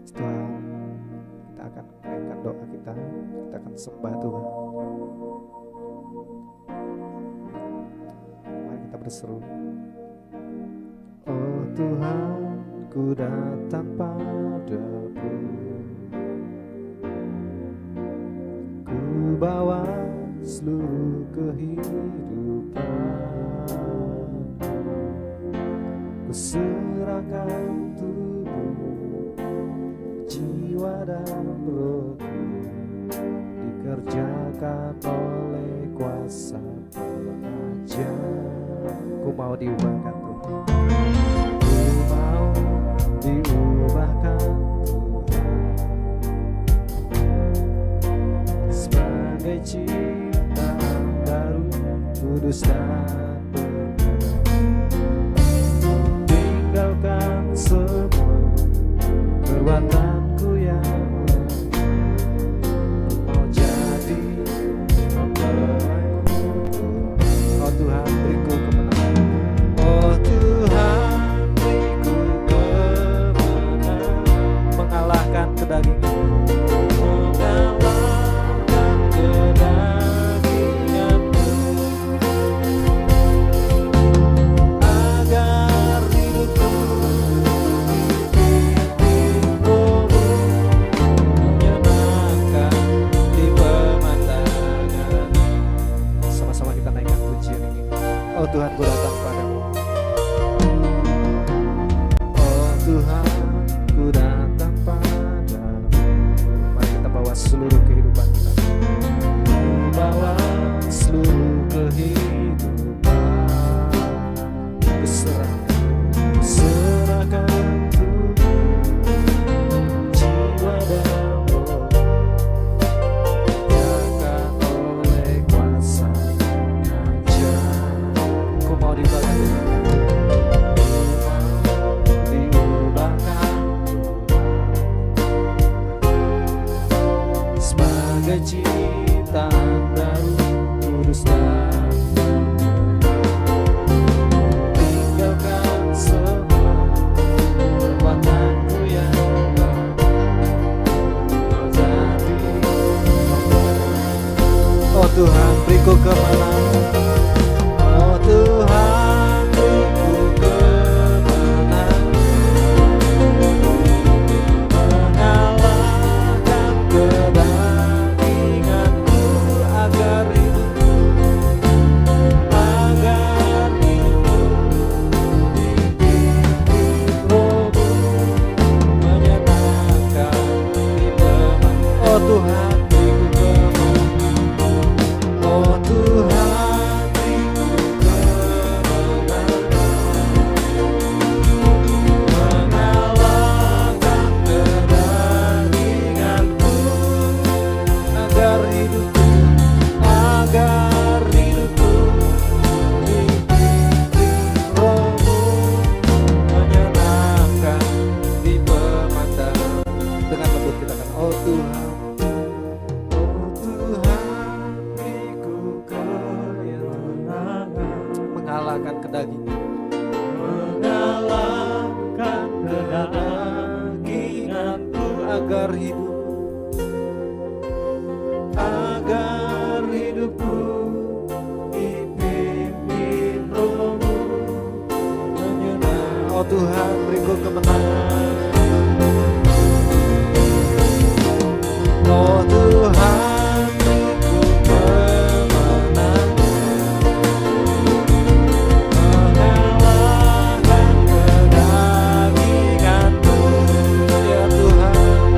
Tuhan, kita akan naikkan doa kita akan sembah Tuhan. Mari kita berseru. Oh Tuhan, ku datang padamu, ku bawa seluruh kehidupan, ku serahkan tubuh, jiwa dan rohku, dikerjakan oleh kuasa pengajar. Ku mau diubahkan Tuhan, ku mau diubahkan Tuhan, sebagai ciptaan baru, kudus dan benar. Tinggalkan semua perbuatanku yang lalu, mau jadi hamba-Mu. Oh Tuhan, beriku kemenangan. Oh Tuhan, beriku kemenangan, mengalahkan kedagingan, mengalahkan kedaginganku, agar hidupku menyenangkan di pemandangan. Sama-sama kita naikkan pujian ini. Oh Tuhan, ku datang padamu. Oh Tuhan, ku datang padamu. Mari kita bawa seluruh kehidupan kita. Ku bawa seluruh kehidupan, ku serahkan tubuh, jiwa dan roh, dikerjakan oleh kuasa pengajar. Ku mau diubahkan sebagai ciptaan baru, kudus dan tinggalkan semua perbuatanku yang lalu, jadi oh Tuhan, beriku kemenangan. Oh Tuhan, beriku kemenangan, mengalahkan kedaginganku, agar hidupku dipimpin rohmu, menyenangkan di teman. Oh Tuhan, beriku kemenangan. Oh Tuhan, beriku kemenangan, mengalahkan kedaginganku, agar hidupku dipimpin rohmu, menyenangkan di pemandangan. Dengan lembut kita akan oh Tuhan, beriku kemenangan, mengalahkan kedagingan, kedaginganku, agar hidupku dipimpin rohmu, menyenangkan. Oh Tuhan, beriku kemenangan. Oh Tuhan, beriku kemenangan, mengalahkan kedaginganku, ya Tuhan,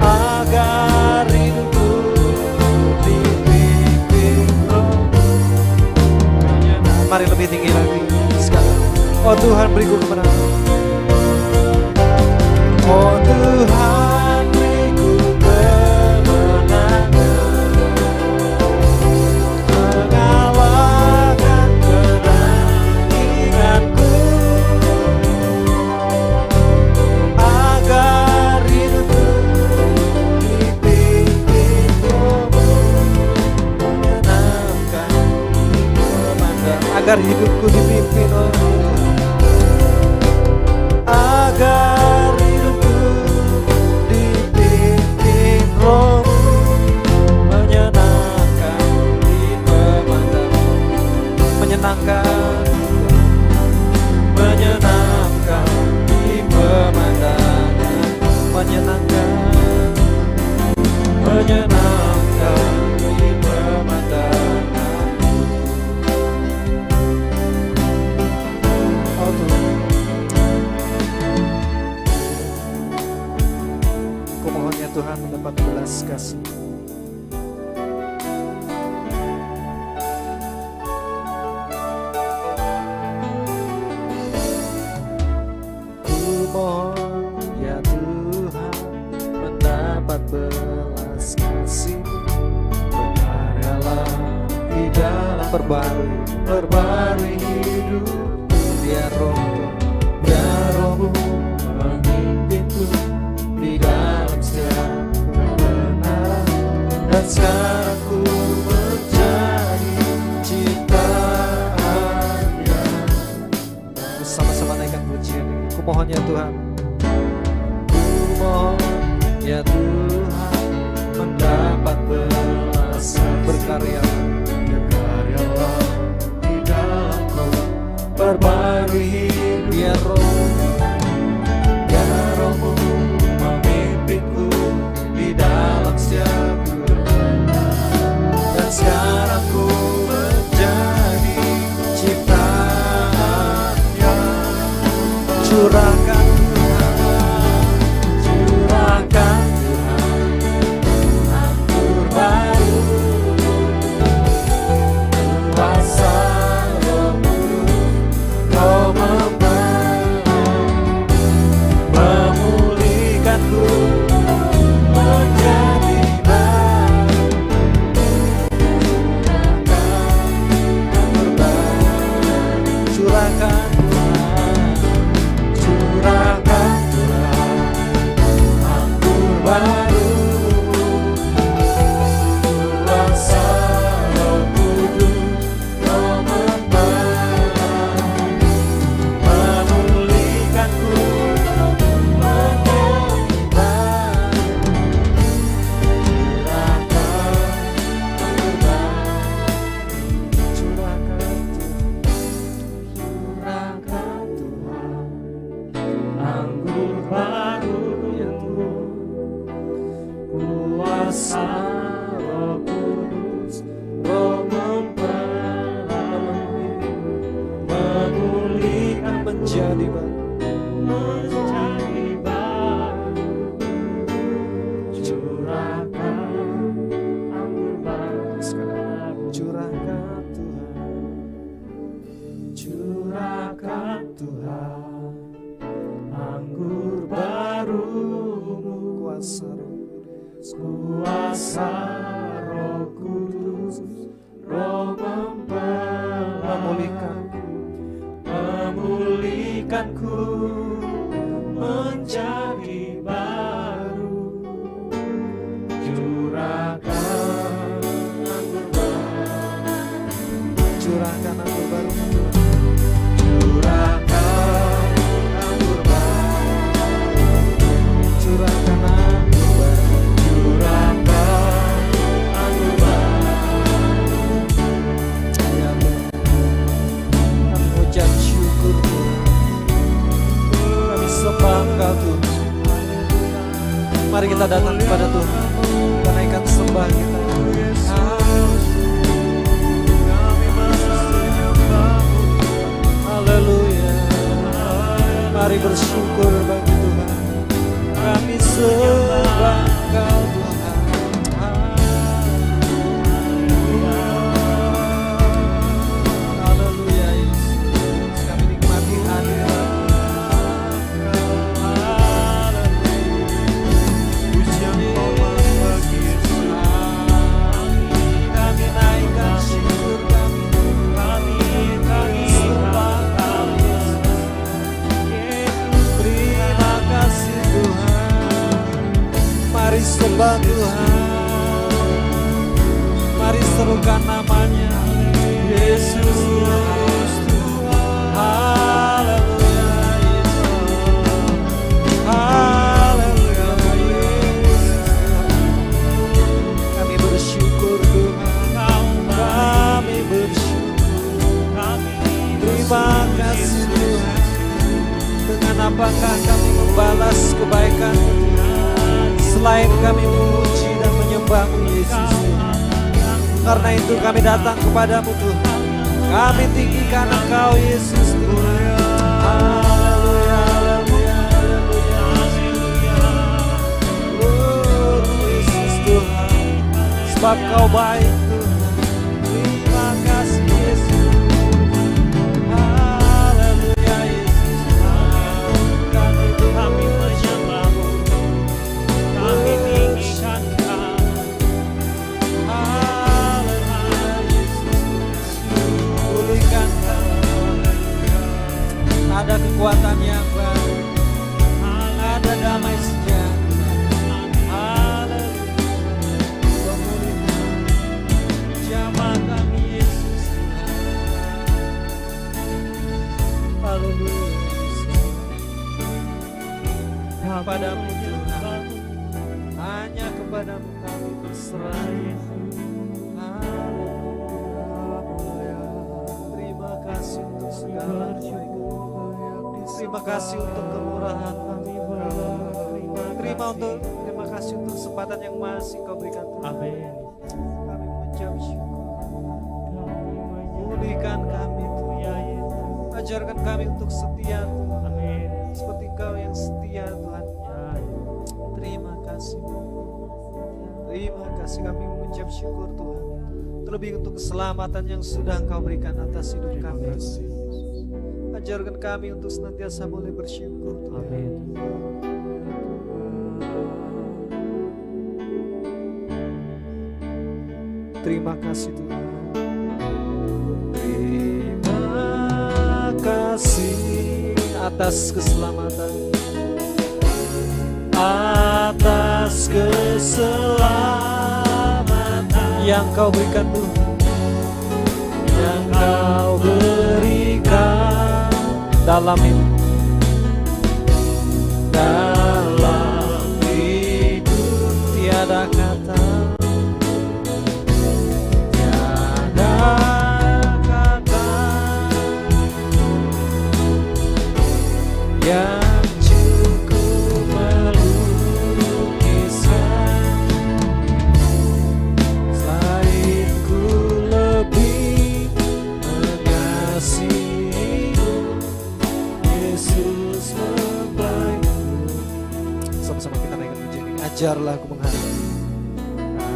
agar hidupku dipimpin rohmu, menyenangkan. Mari lebih tinggi lagi sekarang. Oh Tuhan, beriku kemenangan. Oh Tuhan, beriku kemenangan, mengalahkan kedaginganku, agar hidupku dipimpin rohmu, menyenangkan di pemandangan, agar hidupku dipimpin rohmu, agar hidupku menyenangkan, menyenangkan di pemandangan, menyenangkan, menyenangkan di pemandangan. Oh Tuhan, ku mohon ya Tuhan mendapat belas kasih. Mohon ya Tuhan mendapat belas kasih, berkaryalah di dalam perbarui hidup, biar rohmu memimpinku di dalam setiap kebenaran, dan sekarang ku menjadi ciptaannya. Bersama-sama naikkan pujian ini. Mohon ya Tuhan, ku mohon ya Tuhan mendapat belas, berkaryalah di dalam perbarui hidup, biar rohmu memimpinku di dalam setiap kebenaran, dan sekarang ku menjadi ciptaannya. Curahkan Tuhan, curahkan Tuhan, anggur baru, kuasa Roh Kudus, Roh memulihkanku menjadi baru. Curahkan baru, kuasa Roh Kudus, Roh memulihkanku menjadi baru. Curahkan Tuhan, anggur baru ya Tuhan, kuasa Roh Kudus, Roh memulihkan menjadi baru, menjadi baru. Curahkan anggur baru, curahkan Tuhan, curahkan Tuhan anggur baru-Mu, kuasa Roh Kudus, Roh memulihkanku menjadi baru. Curahkan anggur baru, curahkan anggur baru, curahkan anggur baru, curahkan anggur baru, curahkan anggur baru. Ya Tuhan, kami ucap syukur Tuhan, kami sembah Engkau Tuhan. Mari kita datang kepada Tuhan, kita naikkan sembah kita. Haleluya, mari bersyukur bagi Tuhan. Kami sembah Engkau Tuhan. Haleluya Yesus, kami nikmati hadirat. Pujian hormat bagi Yesus. Kami naikkan syukur kami sembah kami. Terima kasih Tuhan. Mari sembah Tuhan, mari serukan namanya Yesus Tuhan. Haleluya Yesus, haleluya Yesus. Kami bersyukur Tuhan, kami bersyukur. Terima kasih Tuhan. Dengan apakah kami membalas kebaikan selain kami memuji dan menyembah-Mu Yesus. Karena itu kami datang kepadamu Tuhan. Kami tinggikan Engkau Yesus Tuhan. Haleluya, haleluya, haleluya. Oh Yesus Tuhan, sebab Kau baik Tuhan. Terima kasih Yesus. Haleluya Yesus. Kami menyembah-Mu, kami tinggikan Kau. Haleluya Yesus. Pulihkan Kau. Ada kekuatan yang baru, ada damai sejahtera. Haleluya. Pemulihan jamah kami Yesus. Haleluya Yesus. Kepadamu Tuhan, hanya kepadamu kami berserah Yesus. Haleluya. Terima kasih untuk segala kebaikan. Terima kasih untuk kemurahan. Terima kasih untuk kesempatan yang masih Kau berikan Tuhan. Amin. Kami mengucap syukur. Pulihkan kami Tuhan. Ya Yesus. Ajarkan kami untuk setia Tuhan. Amin. Seperti Kau yang setia Tuhan. Ya Yesus. Terima kasih. Terima kasih kami mengucap syukur Tuhan. Terlebih untuk keselamatan yang sudah Engkau berikan atas hidup kami. Ajarkan kami untuk senantiasa boleh bersyukur Tuhan. Amin. Terima kasih Tuhan. Terima kasih atas keselamatan, atas keselamatan yang Kau berikan Tuhan, yang Kau berikan dalam hidup, tiada kata, yang cukup melukiskan selain ku lebih mengasihimu, Yesus membaikku. Sama-sama kita naikkan pujian ini. Ajarlah aku menghargai,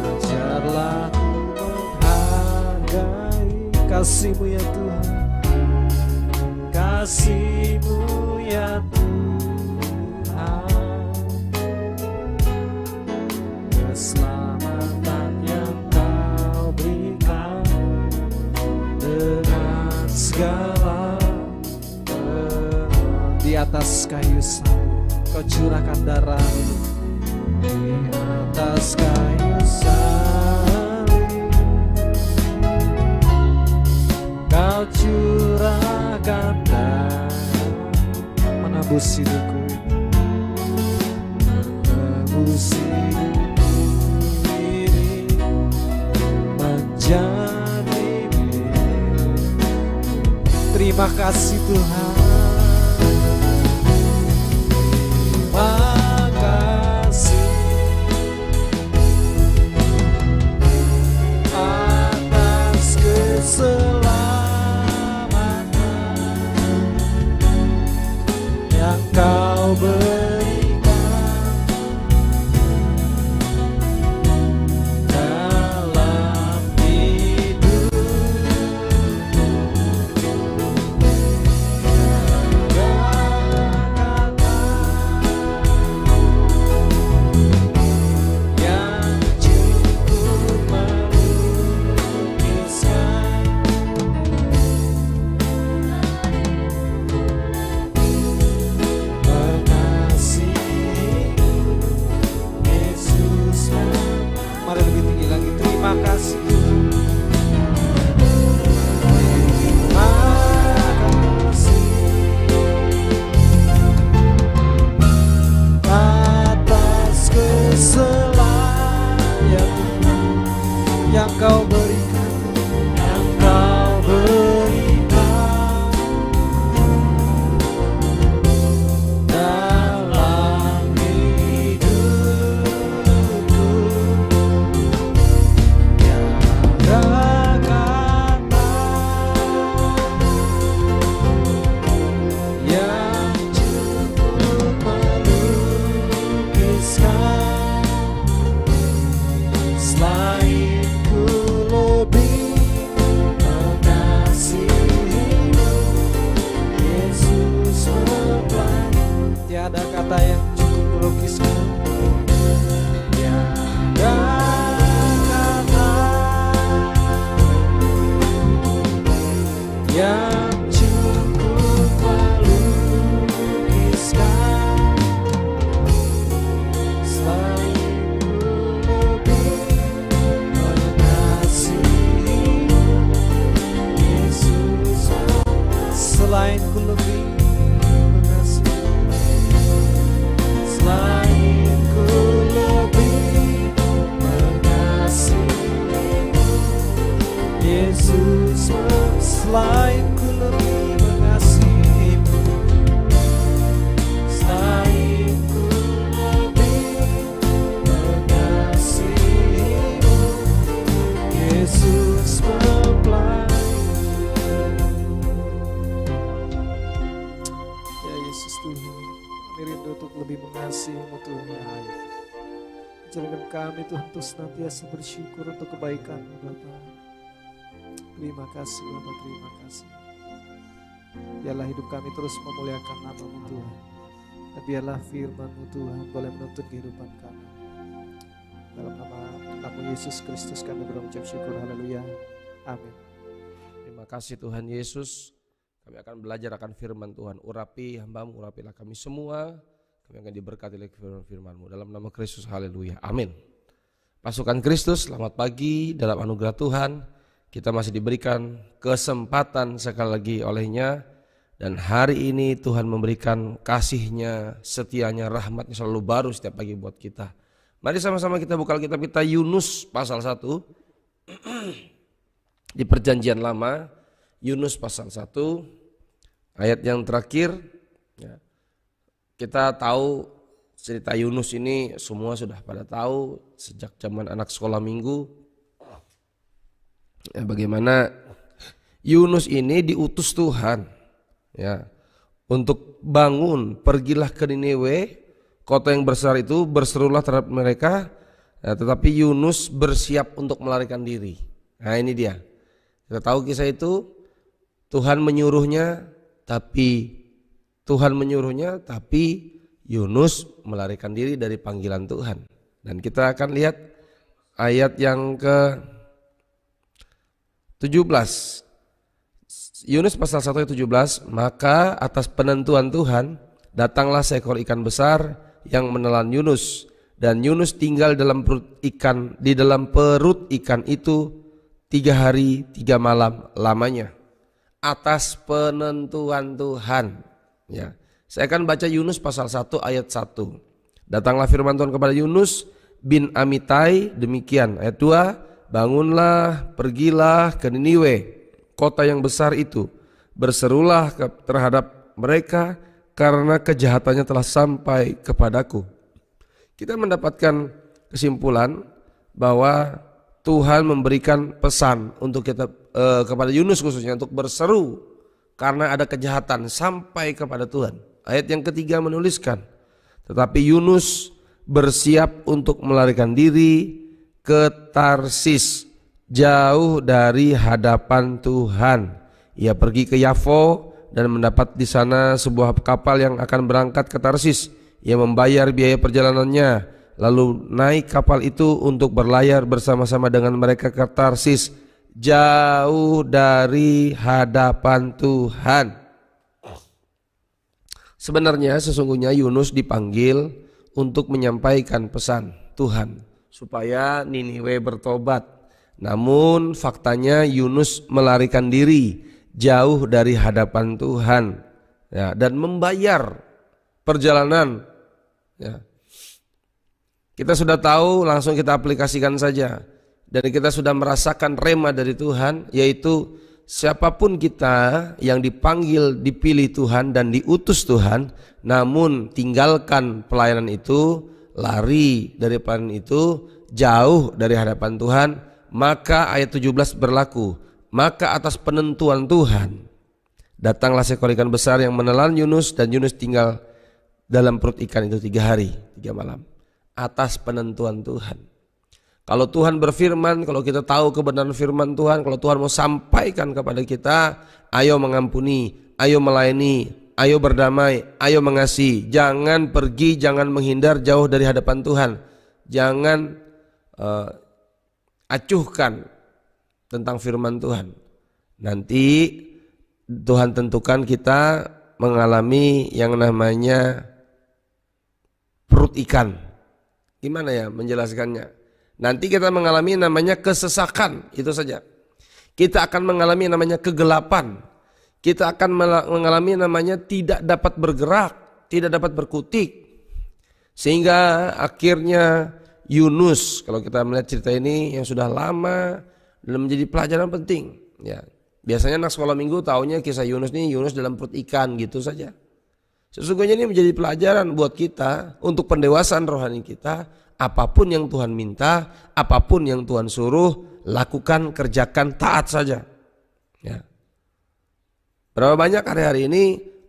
ajarlah aku menghargai kasih-Mu ya Tuhan, kasih-Mu ya Tuhan, keselamatan yang Kau berikan dengan segala di atas kayu salib Kau curahkan darah di atas kayu salib, Kau curahkan darah menebus hidupku ini, menebus hidupku ini menjadi milik. Terima kasih Tuhan. Terima kasih atas keselamatan yang Kau berikan dalam hidup, selain ku lebih mengasihi, selain ku lebih mengasihi, Yesus, selain ku lebih mengasihimu, selain ku lebih mengasihimu, Yesus mempelai. Ya Yesus Tuhan, kami rindu untuk lebih mengasihimu Tuhan. Ajarkan kami Tuhan untuk senantiasa bersyukur untuk kebaikan-Mu Bapa. Terima kasih Bapa, terima kasih. Biarlah hidup kami terus memuliakan nama-Mu Tuhan. Dan biarlah firman-Mu Tuhan boleh menuntun kehidupan kami. Dalam nama Yesus Kristus kami berucap syukur, haleluya, amin. Terima kasih Tuhan Yesus. Kami akan belajar akan firman Tuhan. Urapi hamba-Mu, urapilah kami semua. Kami akan diberkati oleh firman-Mu. Dalam nama Kristus, haleluya, amin. Pasukan Kristus, selamat pagi. Dalam anugerah Tuhan, kita masih diberikan kesempatan sekali lagi oleh-Nya. Dan hari ini Tuhan memberikan kasih-Nya, setia-Nya, rahmat-Nya selalu baru setiap pagi buat kita. Mari sama-sama kita buka Alkitab kita, Yunus pasal 1. Di perjanjian lama, Yunus pasal 1, ayat yang terakhir. Ya. Kita tahu cerita Yunus ini semua sudah pada tahu sejak zaman anak sekolah minggu. Ya, bagaimana Yunus ini diutus Tuhan, ya, untuk bangun, pergilah ke Niniwe, kota yang besar itu, berserulah terhadap mereka, ya, tetapi Yunus bersiap untuk melarikan diri. Nah ini dia, kita tahu kisah itu. Tuhan menyuruhnya, tapi Yunus melarikan diri dari panggilan Tuhan. Dan kita akan lihat ayat yang ke-17. Yunus pasal 1 ayat 17. Maka atas penentuan Tuhan datanglah seekor ikan besar yang menelan Yunus, dan Yunus tinggal di dalam perut ikan itu 3 hari 3 malam lamanya. Atas penentuan Tuhan. Ya, saya akan baca Yunus pasal 1 ayat 1. Datanglah firman Tuhan kepada Yunus bin Amitai, demikian. Ayat 2, bangunlah, pergilah ke Niniwe, kota yang besar itu. Berserulah terhadap mereka, karena kejahatannya telah sampai kepadaku. Kita mendapatkan kesimpulan bahwa Tuhan memberikan pesan untuk kita, kepada Yunus khususnya, untuk berseru karena ada kejahatan sampai kepada Tuhan. Ayat yang ketiga menuliskan, tetapi Yunus bersiap untuk melarikan diri ke Tarsis, jauh dari hadapan Tuhan. Ia pergi ke Yafo dan mendapat di sana sebuah kapal yang akan berangkat ke Tarsis. Ia membayar biaya perjalanannya, lalu naik kapal itu untuk berlayar bersama-sama dengan mereka ke Tarsis, jauh dari hadapan Tuhan. Sebenarnya sesungguhnya Yunus dipanggil untuk menyampaikan pesan Tuhan supaya Niniwe bertobat. Namun faktanya Yunus melarikan diri jauh dari hadapan Tuhan, ya, dan membayar perjalanan. Ya. Kita sudah tahu, langsung kita aplikasikan saja. Dan kita sudah merasakan rema dari Tuhan, yaitu siapapun kita yang dipanggil, dipilih Tuhan dan diutus Tuhan, namun tinggalkan pelayanan itu, lari dari pelayanan itu, jauh dari hadapan Tuhan, maka ayat 17 berlaku. Maka atas penentuan Tuhan datanglah seekor ikan besar yang menelan Yunus, dan Yunus tinggal dalam perut ikan itu 3 hari 3 malam. Atas penentuan Tuhan. Kalau Tuhan berfirman, kalau kita tahu kebenaran firman Tuhan, kalau Tuhan mau sampaikan kepada kita, ayo mengampuni, ayo melayani, ayo berdamai, ayo mengasihi. Jangan pergi, jangan menghindar jauh dari hadapan Tuhan. Jangan acuhkan tentang firman Tuhan. Nanti Tuhan tentukan kita mengalami yang namanya perut ikan. Gimana ya menjelaskannya? Nanti kita mengalami namanya kesesakan, itu saja. Kita akan mengalami namanya kegelapan. kita akan mengalami namanya tidak dapat bergerak, tidak dapat berkutik. Sehingga akhirnya Yunus, kalau kita melihat cerita ini yang sudah lama dan menjadi pelajaran penting. Ya, biasanya anak sekolah minggu taunya kisah Yunus nih, Yunus dalam perut ikan gitu saja. Sesungguhnya ini menjadi pelajaran buat kita untuk pendewasaan rohani kita. Apapun yang Tuhan minta, apapun yang Tuhan suruh, lakukan, kerjakan, taat saja. Ya. Berapa banyak hari-hari ini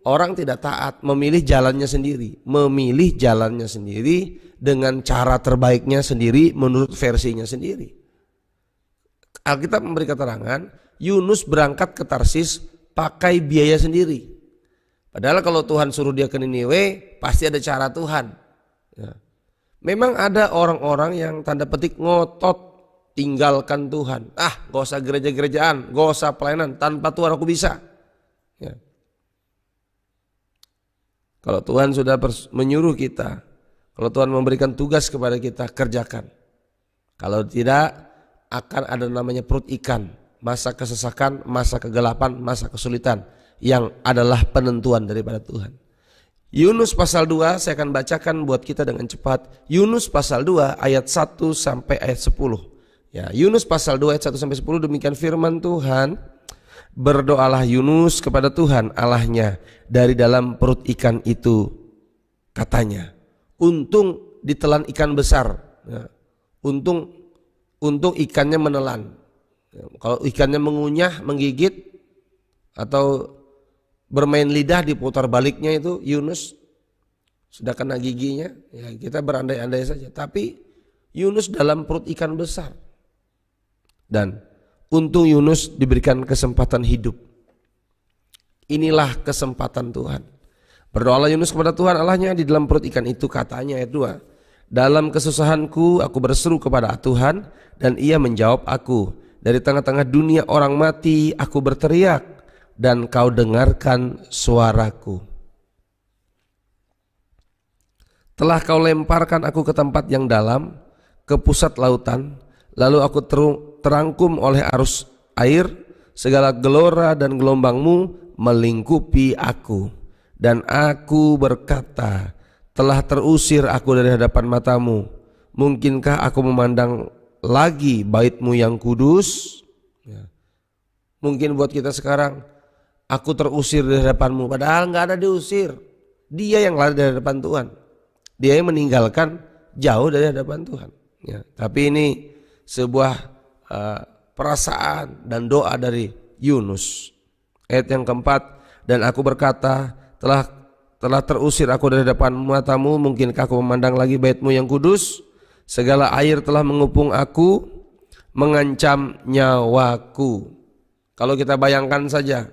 orang tidak taat, memilih jalannya sendiri dengan cara terbaiknya sendiri menurut versinya sendiri. Alkitab memberi keterangan, Yunus berangkat ke Tarsis pakai biaya sendiri. Padahal kalau Tuhan suruh dia ke Niniwe, pasti ada cara Tuhan. Ya. Memang ada orang-orang yang tanda petik ngotot tinggalkan Tuhan. Gak usah gereja-gerejaan, gak usah pelayanan, tanpa Tuhan aku bisa. Ya. Kalau Tuhan sudah menyuruh kita, kalau Tuhan memberikan tugas kepada kita, kerjakan. Kalau tidak, akan ada namanya perut ikan, masa kesesakan, masa kegelapan, masa kesulitan, yang adalah penentuan daripada Tuhan. Yunus pasal 2, saya akan bacakan buat kita dengan cepat. Yunus pasal 2 ayat 1 sampai ayat 10. Ya, Yunus pasal 2 ayat 1 sampai 10, demikian firman Tuhan. Berdoalah Yunus kepada Tuhan Allahnya dari dalam perut ikan itu, katanya, untung ditelan ikan besar. Ya, untung ikannya menelan. Ya, kalau ikannya mengunyah, menggigit, atau bermain lidah diputar baliknya, itu Yunus sudah kena giginya, ya kita berandai-andai saja. Tapi Yunus dalam perut ikan besar, dan untung Yunus diberikan kesempatan hidup. Inilah kesempatan Tuhan. Berdoalah Yunus kepada Tuhan Allahnya di dalam perut ikan itu, katanya ayat 2. Dalam kesusahanku aku berseru kepada Tuhan, dan ia menjawab aku. Dari tengah-tengah dunia orang mati aku berteriak, dan kau dengarkan suaraku. Telah kau lemparkan aku ke tempat yang dalam, ke pusat lautan, lalu aku terangkum oleh arus air, segala gelora dan gelombangmu melingkupi aku. Dan aku berkata, telah terusir aku dari hadapan matamu. Mungkinkah aku memandang lagi bait-Mu yang kudus? Ya. Mungkin buat kita sekarang, aku terusir dari hadapan-Mu, padahal nggak ada diusir. Dia yang lari dari hadapan Tuhan. Dia yang meninggalkan jauh dari hadapan Tuhan. Ya. Tapi ini sebuah perasaan dan doa dari Yunus. Ayat yang keempat, dan aku berkata, telah terusir aku dari depan matamu, mungkinkah aku memandang lagi bait-Mu yang kudus? Segala air telah mengepung aku, mengancam nyawaku. Kalau kita bayangkan saja,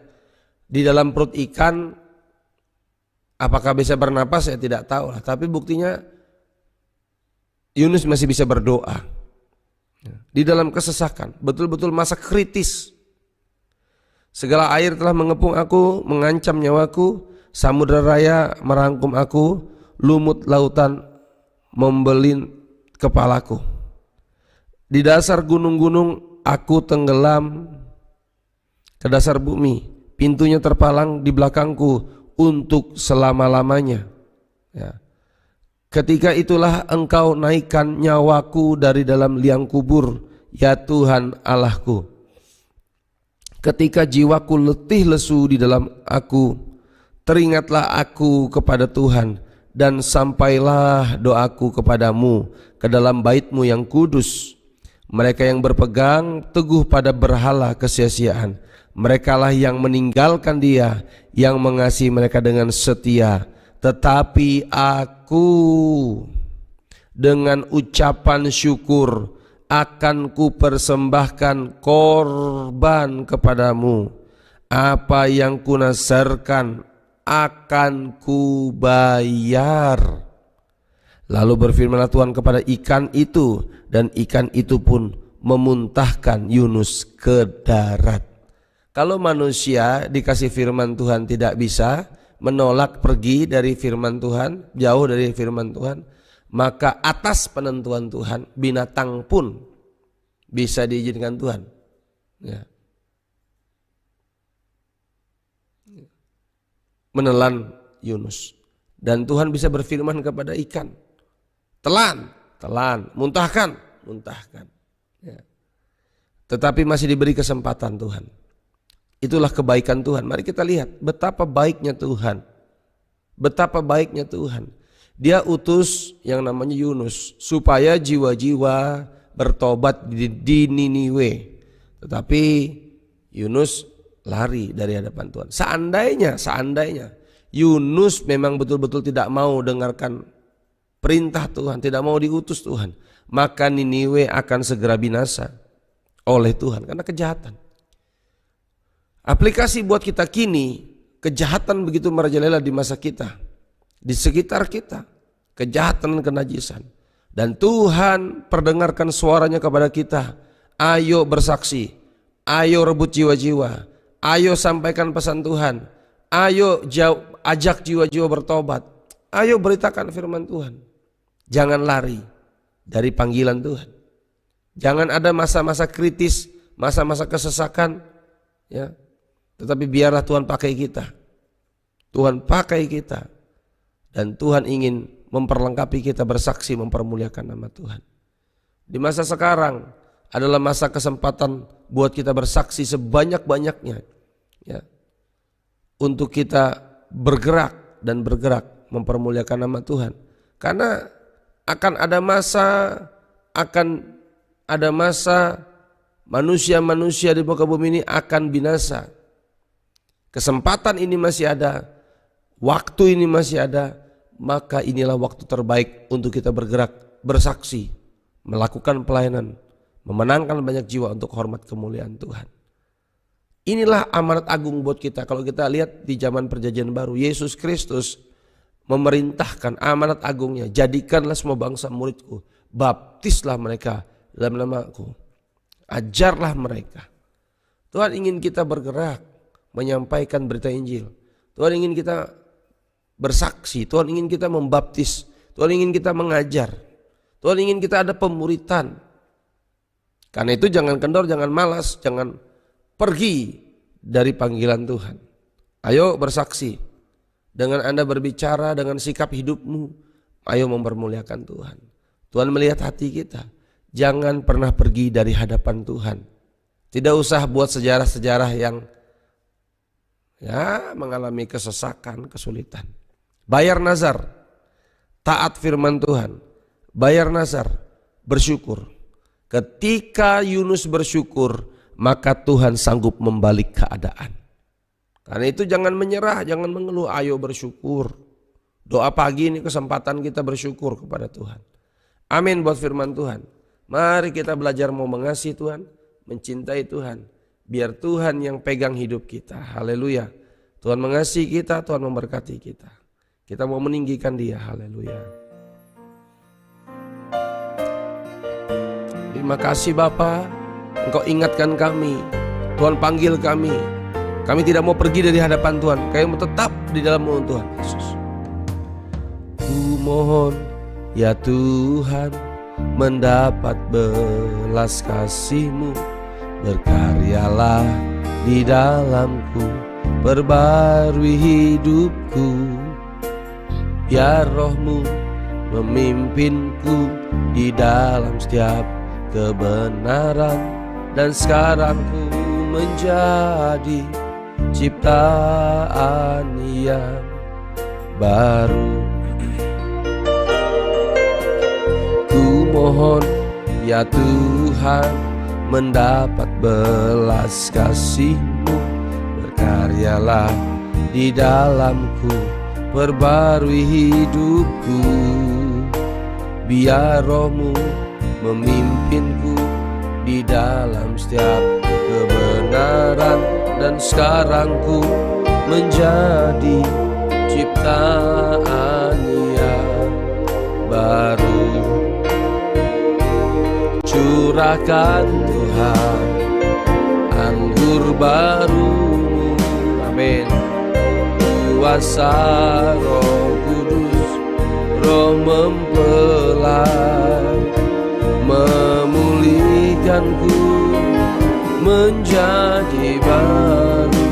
di dalam perut ikan, apakah bisa bernapas? Saya tidak tahu lah. Tapi buktinya Yunus masih bisa berdoa. Di dalam kesesakan, betul-betul masa kritis. Segala air telah mengepung aku, mengancam nyawaku. Samudra raya merangkum aku, lumut lautan membelin kepalaku. Di dasar gunung-gunung aku tenggelam ke dasar bumi. Pintunya terpalang di belakangku untuk selama-lamanya. Ya. Ketika itulah Engkau naikkan nyawaku dari dalam liang kubur, ya Tuhan Allahku. Ketika jiwaku letih lesu di dalam aku, teringatlah aku kepada Tuhan, dan sampailah doaku kepadamu ke dalam bait-Mu yang kudus. Mereka yang berpegang teguh pada berhala kesia-siaan, merekalah yang meninggalkan Dia yang mengasihi mereka dengan setia. Tetapi aku dengan ucapan syukur akan kupersembahkan korban kepadamu. Apa yang kunasarkan akan kubayar. Lalu berfirmanlah Tuhan kepada ikan itu, dan ikan itu pun memuntahkan Yunus ke darat. Kalau manusia dikasih firman Tuhan tidak bisa menolak, pergi dari firman Tuhan, jauh dari firman Tuhan, maka atas penentuan Tuhan binatang pun bisa diizinkan Tuhan. Ya. menelan Yunus. Dan Tuhan bisa berfirman kepada ikan, telan, muntahkan. Ya. Tetapi masih diberi kesempatan Tuhan. Itulah kebaikan Tuhan. Mari kita lihat betapa baiknya Tuhan. Betapa baiknya Tuhan. Dia utus yang namanya Yunus supaya jiwa-jiwa bertobat di Niniwe. Tetapi Yunus lari dari hadapan Tuhan. Seandainya Yunus memang betul-betul tidak mau dengarkan perintah Tuhan, tidak mau diutus Tuhan, maka Niniwe akan segera binasa oleh Tuhan karena kejahatan. Aplikasi buat kita kini, kejahatan begitu merajalela di masa kita, di sekitar kita, kejahatan dan kenajisan. Dan Tuhan perdengarkan suaranya kepada kita, ayo bersaksi, ayo rebut jiwa-jiwa, ayo sampaikan pesan Tuhan, ayo ajak jiwa-jiwa bertobat, ayo beritakan firman Tuhan. Jangan lari dari panggilan Tuhan. Jangan ada masa-masa kritis, masa-masa kesesakan, ya. Tetapi biarlah Tuhan pakai kita. Tuhan pakai kita. Dan Tuhan ingin memperlengkapi kita bersaksi mempermuliakan nama Tuhan. Di masa sekarang adalah masa kesempatan buat kita bersaksi sebanyak-banyaknya, ya. Untuk kita bergerak mempermuliakan nama Tuhan. Karena akan ada masa manusia-manusia di muka bumi ini akan binasa. Kesempatan ini masih ada, waktu ini masih ada, maka inilah waktu terbaik untuk kita bergerak, bersaksi, melakukan pelayanan, memenangkan banyak jiwa untuk hormat kemuliaan Tuhan. Inilah amanat agung buat kita. Kalau kita lihat di zaman perjanjian baru, Yesus Kristus memerintahkan amanat agungnya, jadikanlah semua bangsa muridku, baptislah mereka dalam namaku, ajarlah mereka. Tuhan ingin kita bergerak, menyampaikan berita Injil. Tuhan ingin kita bersaksi, Tuhan ingin kita membaptis, Tuhan ingin kita mengajar, Tuhan ingin kita ada pemuritan. Karena itu jangan kendor, jangan malas, jangan pergi dari panggilan Tuhan. Ayo bersaksi. Dengan Anda berbicara, dengan sikap hidupmu, ayo mempermuliakan Tuhan. Tuhan melihat hati kita. Jangan pernah pergi dari hadapan Tuhan. Tidak usah buat sejarah-sejarah yang mengalami kesesakan, kesulitan. Bayar nazar, taat firman Tuhan. Bayar nazar, bersyukur. Ketika Yunus bersyukur, maka Tuhan sanggup membalik keadaan. Karena itu jangan menyerah, jangan mengeluh, ayo bersyukur. Doa pagi ini kesempatan kita bersyukur kepada Tuhan. Amin buat firman Tuhan. Mari kita belajar mau mengasihi Tuhan, mencintai Tuhan. Biar Tuhan yang pegang hidup kita. Haleluya. Tuhan mengasihi kita, Tuhan memberkati kita. Kita mau meninggikan Dia. Haleluya. Terima kasih Bapa, Engkau ingatkan kami. Tuhan panggil kami. Kami tidak mau pergi dari hadapan Tuhan. Kami mau tetap di dalam-Mu Tuhan Yesus. Ku mohon ya Tuhan, mendapat belas kasih-Mu. Berkaryalah di dalamku, perbarui hidupku. Biar Roh-Mu memimpinku di dalam setiap kebenaran. Dan sekarang ku menjadi ciptaan yang baru. Ku mohon ya Tuhan, mendapat belas kasih-Mu. Berkaryalah di dalamku, perbarui hidupku. Biar Roh-Mu memimpinku di dalam setiap kebenaran. Dan sekarang ku menjadi ciptaan yang baru. Curahkan Tuhan anggur baru-Mu. Amin. Kuasa Roh Kudus, Roh mempelai, memulihkanku menjadi baru.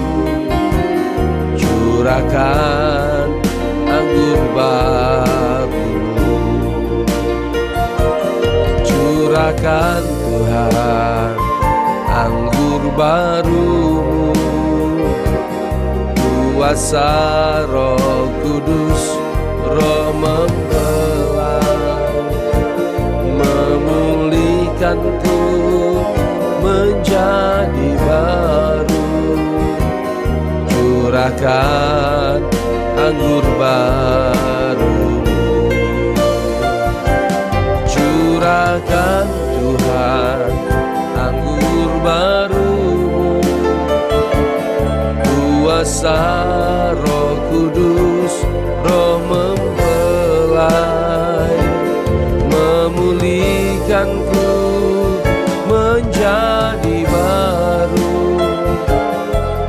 curahkan anggur baru-Mu. Curahkan Tuhan anggur baru-Mu, kuasa Roh Kudus, Roh mempelai, memulihkanku menjadi baru. Curahkan anggur baru-Mu, curahkan Tuhan anggur baru-Mu, kuasa Roh Kudus, Roh mempelai, memulihkanku menjadi baru.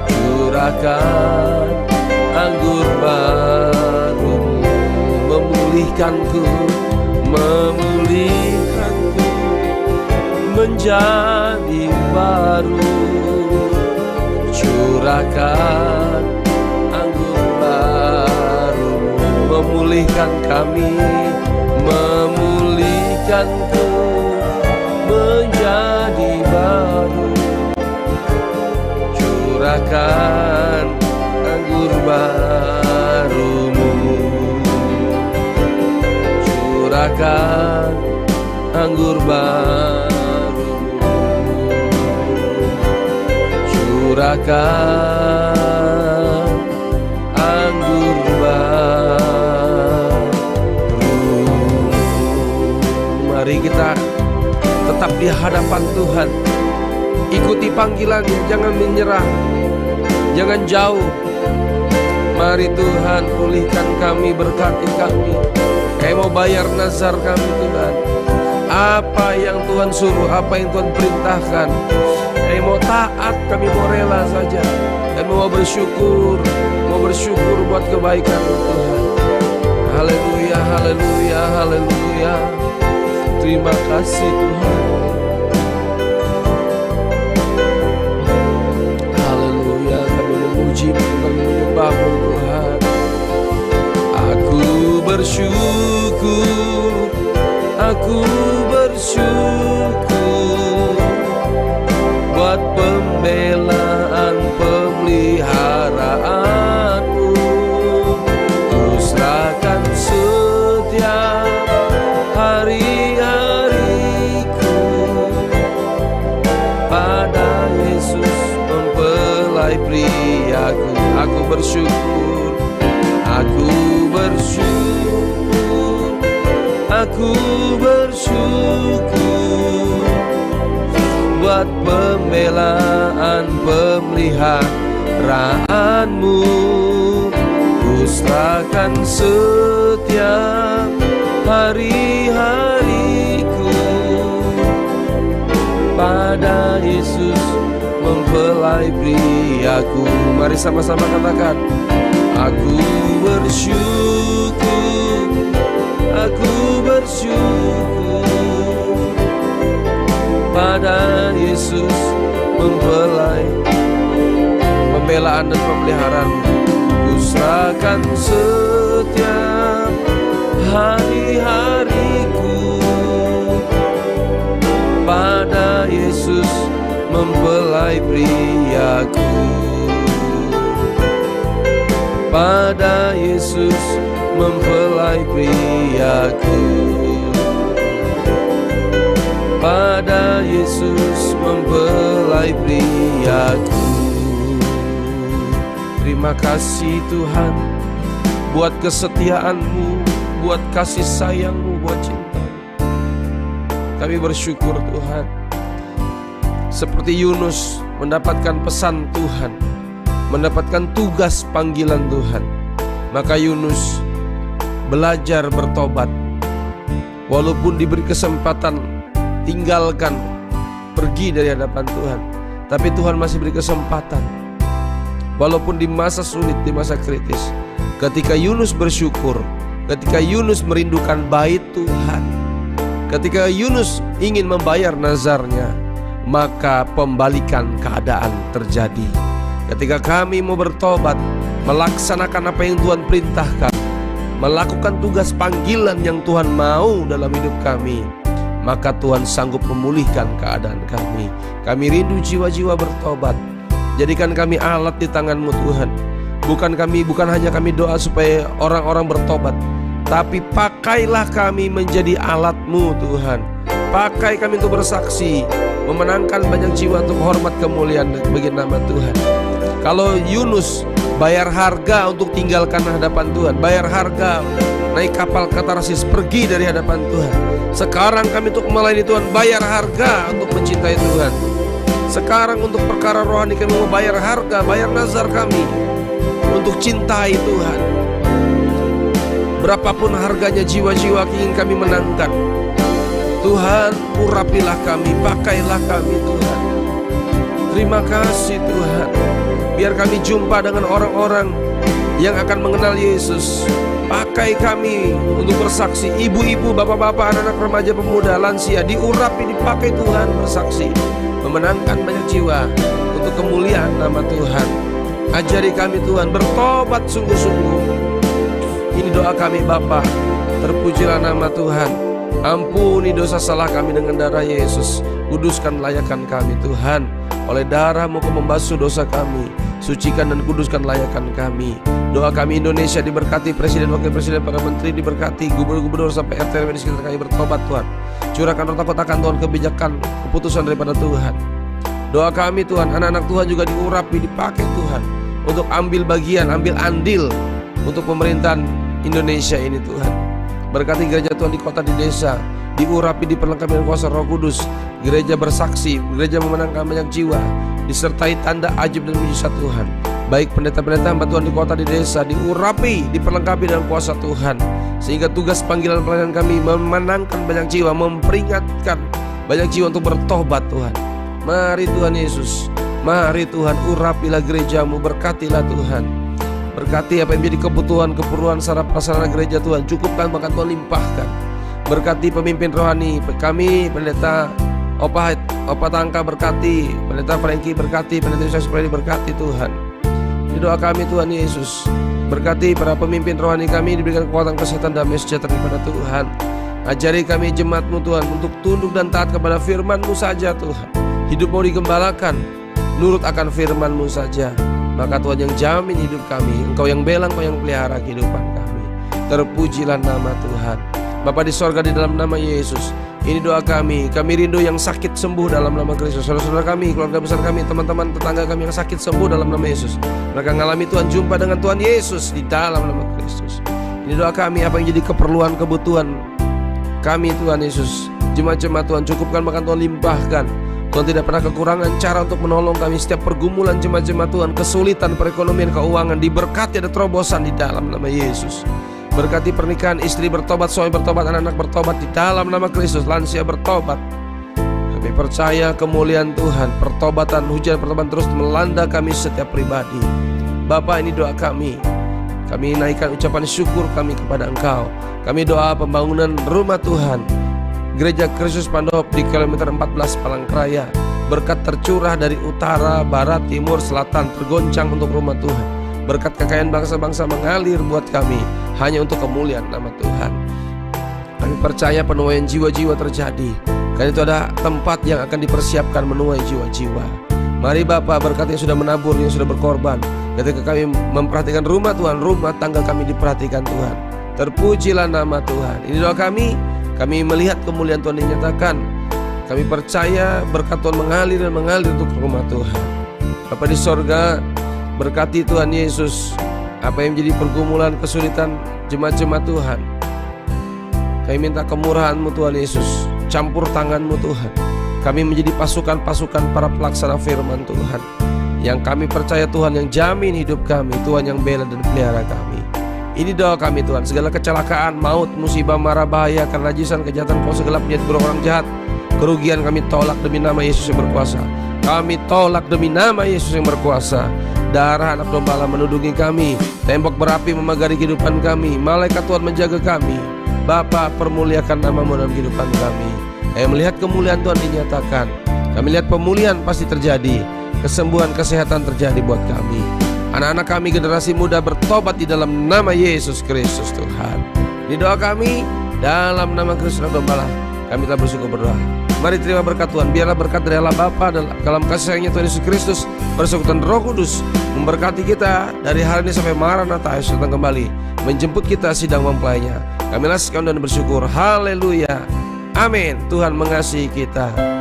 Curahkan anggur baru-Mu, memulihkanku menjadi baru. Curahkan anggur baru-Mu, memulihkan kami, memulihkanku menjadi baru. Curahkan anggur baru-Mu, curahkan anggur baru-Mu, curahkan anggur baru-Mu. Mari kita tetap di hadapan Tuhan, ikuti panggilannya, jangan menyerah, jangan jauh. Mari Tuhan, pulihkan kami, berkati kami. Kami mau bayar nazar kami Tuhan. Apa yang Tuhan suruh, apa yang Tuhan perintahkan, kami mau taat, kami mau rela saja. Kami mau bersyukur buat kebaikan Tuhan. Haleluya, haleluya, haleluya. Terima kasih Tuhan. Haleluya, kami memuji-Mu, kami menyembah-Mu Tuhan. Aku bersyukur, aku bersyukur buat pembelaan pemeliharaanmu. Ku serahkan setiap hari-hariku pada Yesus mempelai priaku. Aku bersyukur, aku bersyukur, aku bersyukur buat pembelaan pemeliharaanmu. Ku serahkan setiap hari-hariku pada Yesus mempelai priaku. Mari sama-sama katakan, aku bersyukur, aku bersyukur pada Yesus mempelai pembelaan dan pemeliharaan. Ku serahkan setiap hari-hariku pada Yesus mempelai priaku. Pada Yesus mempelai priaku. Pada Yesus mempelai priaku. Terima kasih Tuhan buat kesetiaan-Mu, buat kasih sayang-Mu, buat cinta. Kami bersyukur Tuhan, seperti Yunus mendapatkan pesan Tuhan, mendapatkan tugas panggilan Tuhan, maka Yunus belajar bertobat. Walaupun diberi kesempatan tinggalkan, pergi dari hadapan Tuhan, tapi Tuhan masih beri kesempatan. Walaupun di masa sulit, di masa kritis, ketika Yunus bersyukur, ketika Yunus merindukan bait Tuhan, ketika Yunus ingin membayar nazarnya, maka pembalikan keadaan terjadi. Ketika kami mau bertobat, melaksanakan apa yang Tuhan perintahkan, melakukan tugas panggilan yang Tuhan mau dalam hidup kami, maka Tuhan sanggup memulihkan keadaan kami. Kami rindu jiwa-jiwa bertobat. Jadikan kami alat di tangan-Mu Tuhan. Bukan hanya kami doa supaya orang-orang bertobat, tapi pakailah kami menjadi alat-Mu Tuhan. Pakai kami untuk bersaksi, memenangkan banyak jiwa untuk hormat kemuliaan bagi nama Tuhan. Kalau Yunus bayar harga untuk tinggalkan hadapan Tuhan, bayar harga naik kapal ke Tarsis, pergi dari hadapan Tuhan. Sekarang kami untuk melayani Tuhan, bayar harga untuk mencintai Tuhan. Sekarang untuk perkara rohani kami mau bayar harga, bayar nazar kami untuk cintai Tuhan. Berapapun harganya jiwa-jiwa ingin kami menangkan, Tuhan, urapilah kami, pakailah kami Tuhan. Terima kasih Tuhan. Biar kami jumpa dengan orang-orang yang akan mengenal Yesus. Pakai kami untuk bersaksi. Ibu-ibu, bapak-bapak, anak-anak, remaja, pemuda, lansia, diurapi, dipakai Tuhan bersaksi, memenangkan banyak jiwa untuk kemuliaan nama Tuhan. Ajari kami Tuhan bertobat sungguh-sungguh. Ini doa kami Bapa. Terpujilah nama Tuhan. Ampuni dosa salah kami dengan darah Yesus. Kuduskan layakan kami Tuhan. Oleh darah-Mu Kau membasuh dosa kami. Sucikan dan kuduskan layakan kami. Doa kami Indonesia diberkati, presiden, wakil presiden, para menteri diberkati, gubernur-gubernur sampai RT RW di sekitar kami bertobat Tuhan. Curahkan roh takut akan Tuhan, kebijakan, keputusan daripada Tuhan. Doa kami Tuhan, anak-anak Tuhan juga diurapi, dipakai Tuhan, untuk ambil bagian, ambil andil untuk pemerintahan Indonesia ini Tuhan. Berkati gereja Tuhan di kota, di desa, diurapi, diperlengkapi dengan kuasa Roh Kudus. Gereja bersaksi, gereja memenangkan banyak jiwa, disertai tanda ajaib dan mujizat Tuhan. Baik pendeta-pendeta hamba Tuhan di kota, di desa, diurapi, diperlengkapi dengan kuasa Tuhan, sehingga tugas panggilan pelayanan kami memenangkan banyak jiwa, memperingatkan banyak jiwa untuk bertobat Tuhan. Mari Tuhan Yesus, mari Tuhan, urapilah gereja-Mu, berkatilah Tuhan. Berkati apa yang menjadi keperluan sarana prasarana gereja Tuhan, cukupkan bahkan Tuhan limpahkan. Berkati pemimpin rohani kami, pendeta Opa Tangka berkati, pendeta Frankie berkati, pendeta Yusuf Freddy berkati Tuhan. Di doa kami Tuhan Yesus, berkati para pemimpin rohani kami, diberikan kekuatan, kesehatan, damai sejahtera daripada Tuhan. Ajari kami jemaat-Mu Tuhan untuk tunduk dan taat kepada firman-Mu saja Tuhan. Hidup mau digembalakan, nurut akan firman-Mu saja. Maka Tuhan yang jamin hidup kami, Engkau yang bela, Engkau yang pelihara kehidupan kami. Terpujilah nama Tuhan. Bapa di sorga, di dalam nama Yesus, ini doa kami. Kami rindu yang sakit sembuh dalam nama Kristus. Saudara-saudara kami, keluarga besar kami, teman-teman, tetangga kami yang sakit sembuh dalam nama Yesus. Mereka mengalami Tuhan, jumpa dengan Tuhan Yesus di dalam nama Kristus. Ini doa kami, apa yang jadi keperluan, kebutuhan kami Tuhan Yesus, jemaat-jemaat Tuhan, cukupkan, bahkan Tuhan limpahkan. Tuhan tidak pernah kekurangan cara untuk menolong kami setiap pergumulan jemaat-jemaat Tuhan, kesulitan perekonomian, keuangan, diberkati, ada terobosan di dalam nama Yesus. Berkati pernikahan, istri bertobat, suami bertobat, anak-anak bertobat di dalam nama Kristus, lansia bertobat. Kami percaya kemuliaan Tuhan, pertobatan, hujan pertobatan terus melanda kami setiap pribadi. Bapa, ini doa kami. Kami naikkan ucapan syukur kami kepada Engkau. Kami doa pembangunan rumah Tuhan, Gereja Kristus Pandop di kilometer 14 Palangkaraya. Berkat tercurah dari utara, barat, timur, selatan, tergoncang untuk rumah Tuhan. Berkat kekayaan bangsa-bangsa mengalir buat kami, hanya untuk kemuliaan nama Tuhan. Kami percaya penuaian jiwa-jiwa terjadi, karena itu ada tempat yang akan dipersiapkan menuai jiwa-jiwa. Mari Bapa, berkat yang sudah menabur, yang sudah berkorban, ketika kami memperhatikan rumah Tuhan, rumah tangga kami diperhatikan Tuhan. Terpujilah nama Tuhan. Ini doa kami. Kami melihat kemuliaan Tuhan dinyatakan. Kami percaya berkat Tuhan mengalir dan mengalir untuk rumah Tuhan. Bapa di sorga, berkati Tuhan Yesus apa yang menjadi pergumulan, kesulitan jemaat-jemaat Tuhan. Kami minta kemurahan-Mu Tuhan Yesus, campur tangan-Mu Tuhan. Kami menjadi pasukan-pasukan para pelaksana firman Tuhan, yang kami percaya Tuhan yang jamin hidup kami, Tuhan yang bela dan pelihara kami. Ini doa kami Tuhan, segala kecelakaan, maut, musibah, mara, bahaya, kenajisan, kejahatan, kuasa gelap, niat buruk orang jahat, kerugian kami tolak demi nama Yesus yang berkuasa. Kami tolak demi nama Yesus yang berkuasa. Darah anak domba Allah menudungi kami, tembok berapi memagari kehidupan kami, malaikat Tuhan menjaga kami. Bapa, permuliakan nama-Mu dalam kehidupan kami. Kami melihat kemuliaan Tuhan dinyatakan. Kami lihat pemulihan pasti terjadi, kesembuhan, kesehatan terjadi buat kami. Anak-anak kami generasi muda bertobat di dalam nama Yesus Kristus Tuhan. Ini doa kami dalam nama Kristus Domba Allah. Kami telah bersyukur berdoa. Mari terima berkat Tuhan. Biarlah berkat dari Allah Bapa dalam kasih sayangnya Tuhan Yesus Kristus, persekutuan Roh Kudus memberkati kita dari hari ini sampai Maranatha Yesus datang kembali menjemput kita sidang mempelainya. Kami laskan dan bersyukur. Haleluya. Amin. Tuhan mengasihi kita.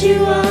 Jiwa